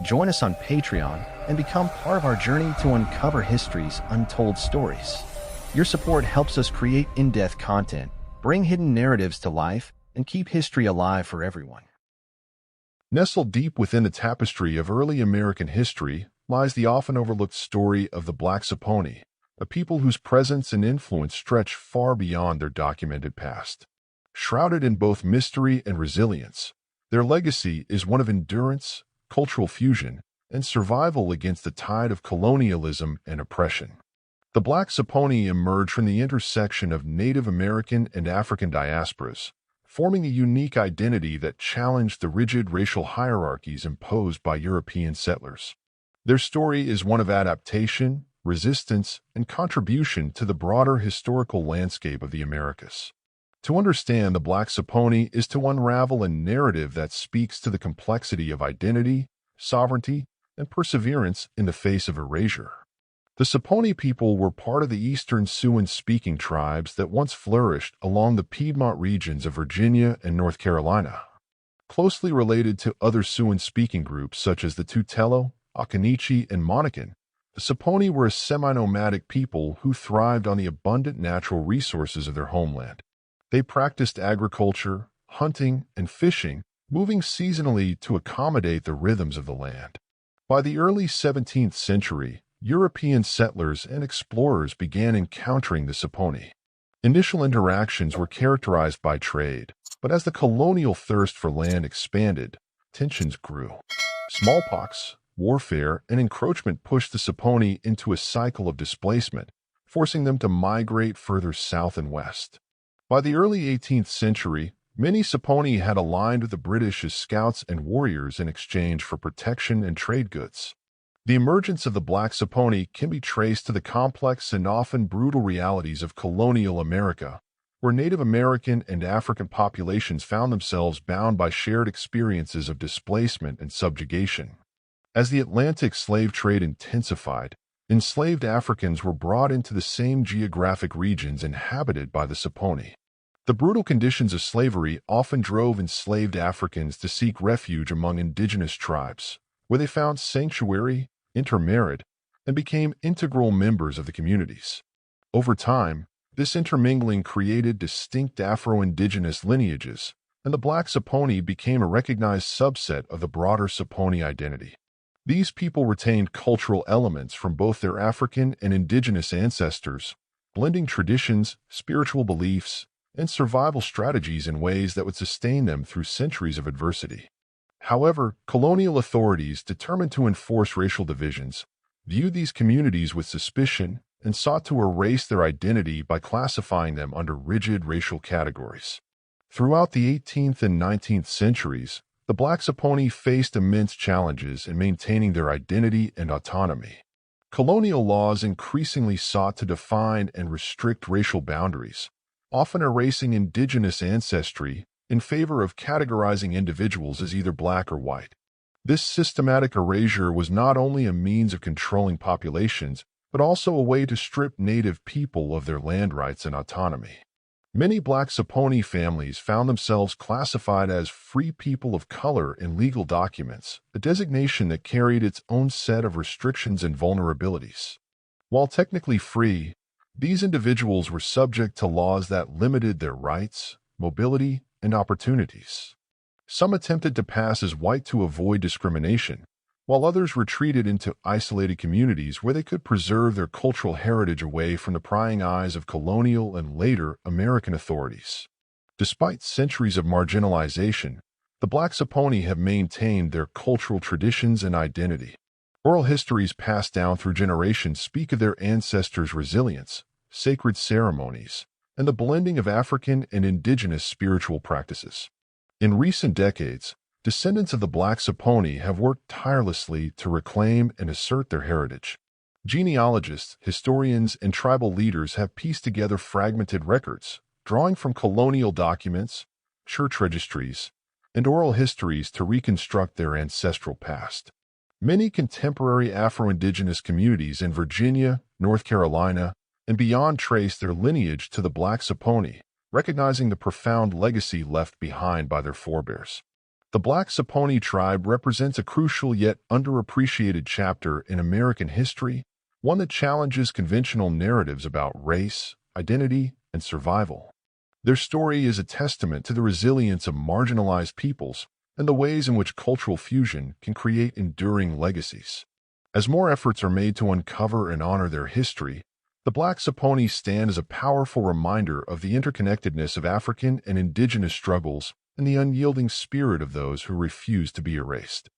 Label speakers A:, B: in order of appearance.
A: Join us on Patreon and become part of our journey to uncover history's untold stories. Your support helps us create in-depth content, bring hidden narratives to life, and keep history alive for everyone.
B: Nestled deep within the tapestry of early American history lies the often overlooked story of the Black Saponi, a people whose presence and influence stretch far beyond their documented past. Shrouded in both mystery and resilience, their legacy is one of endurance, cultural fusion, and survival against the tide of colonialism and oppression. The Black Saponi emerged from the intersection of Native American and African diasporas, forming a unique identity that challenged the rigid racial hierarchies imposed by European settlers. Their story is one of adaptation, resistance, and contribution to the broader historical landscape of the Americas. To understand the Black Saponi is to unravel a narrative that speaks to the complexity of identity, sovereignty, and perseverance in the face of erasure. The Saponi people were part of the Eastern Siouan-speaking tribes that once flourished along the Piedmont regions of Virginia and North Carolina. Closely related to other Siouan-speaking groups such as the Tutelo, Occaneechi, and Monacan, the Saponi were a semi-nomadic people who thrived on the abundant natural resources of their homeland. They practiced agriculture, hunting, and fishing, moving seasonally to accommodate the rhythms of the land. By the early 17th century, European settlers and explorers began encountering the Saponi. Initial interactions were characterized by trade, but as the colonial thirst for land expanded, tensions grew. Smallpox, warfare, and encroachment pushed the Saponi into a cycle of displacement, forcing them to migrate further south and west. By the early 18th century, many Saponi had aligned with the British as scouts and warriors in exchange for protection and trade goods. The emergence of the Black Saponi can be traced to the complex and often brutal realities of colonial America, where Native American and African populations found themselves bound by shared experiences of displacement and subjugation. As the Atlantic slave trade intensified, enslaved Africans were brought into the same geographic regions inhabited by the Saponi. The brutal conditions of slavery often drove enslaved Africans to seek refuge among indigenous tribes, where they found sanctuary, intermarried, and became integral members of the communities. Over time, this intermingling created distinct Afro-Indigenous lineages, and the Black Saponi became a recognized subset of the broader Saponi identity. These people retained cultural elements from both their African and indigenous ancestors, blending traditions, spiritual beliefs, and survival strategies in ways that would sustain them through centuries of adversity. However, colonial authorities, determined to enforce racial divisions, viewed these communities with suspicion and sought to erase their identity by classifying them under rigid racial categories. Throughout the 18th and 19th centuries, the Black Saponi faced immense challenges in maintaining their identity and autonomy. Colonial laws increasingly sought to define and restrict racial boundaries, often erasing indigenous ancestry in favor of categorizing individuals as either black or white. This systematic erasure was not only a means of controlling populations, but also a way to strip Native people of their land rights and autonomy. Many Black Saponi families found themselves classified as free people of color in legal documents, a designation that carried its own set of restrictions and vulnerabilities. While technically free, these individuals were subject to laws that limited their rights, mobility, and opportunities. Some attempted to pass as white to avoid discrimination, while others retreated into isolated communities where they could preserve their cultural heritage away from the prying eyes of colonial and later American authorities. Despite centuries of marginalization, the Black Saponi have maintained their cultural traditions and identity. Oral histories passed down through generations speak of their ancestors' resilience, sacred ceremonies, and the blending of African and indigenous spiritual practices. In recent decades, descendants of the Black Saponi have worked tirelessly to reclaim and assert their heritage. Genealogists, historians, and tribal leaders have pieced together fragmented records, drawing from colonial documents, church registries, and oral histories to reconstruct their ancestral past. Many contemporary Afro-Indigenous communities in Virginia, North Carolina, and beyond trace their lineage to the Black Saponi, recognizing the profound legacy left behind by their forebears. The Black Saponi Tribe represents a crucial yet underappreciated chapter in American history, one that challenges conventional narratives about race, identity, and survival. Their story is a testament to the resilience of marginalized peoples and the ways in which cultural fusion can create enduring legacies. As more efforts are made to uncover and honor their history, the Black Saponi stand as a powerful reminder of the interconnectedness of African and indigenous struggles and the unyielding spirit of those who refuse to be erased.